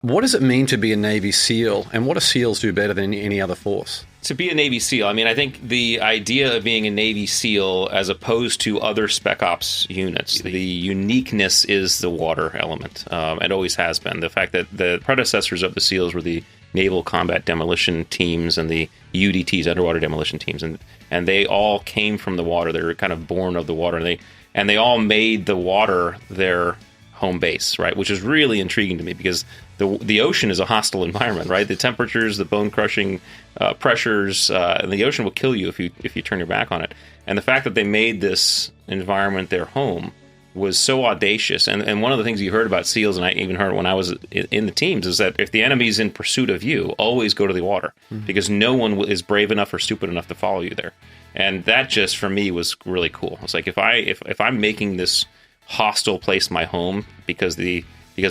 What does it mean to be a Navy SEAL, and what do SEALs do better than any other force? To be a Navy SEAL, I mean, I think the idea of being a Navy SEAL as opposed to other Spec Ops units, the uniqueness is the water element. It always has been. The fact that the predecessors of the SEALs were the Naval Combat Demolition Teams and the UDTs, Underwater Demolition Teams, and they all came from the water. They were kind of born of the water, and they all made the water their home base, right? Which is really intriguing to me because the ocean is a hostile environment, right? The temperatures, the bone-crushing pressures, and the ocean will kill you if you turn your back on it. And the fact that they made this environment their home was so audacious. And one of the things you heard about SEALs, and I even heard it when I was in the teams, is that if the enemy's in pursuit of you, always go to the water because no one is brave enough or stupid enough to follow you there. And that just, for me, was really cool. It's like if I'm making this hostile place my home because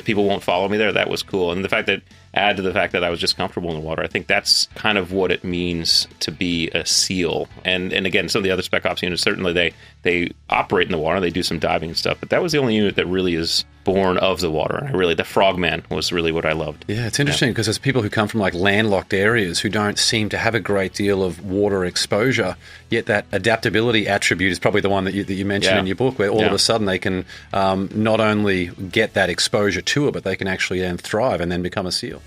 people won't follow me there, that was cool. And the fact that add to the fact that I was just comfortable in the water, I think that's kind of what it means to be a SEAL. And again, some of the other Spec Ops units, certainly they operate in the water, they do some diving and stuff, but that was the only unit that really is born of the water. And the Frogman was really what I loved. Yeah, it's interesting because there's people who come from like landlocked areas who don't seem to have a great deal of water exposure, yet that adaptability attribute is probably the one that you mentioned in your book, where all of a sudden they can not only get that exposure to it, but they can actually then thrive and then become a SEAL.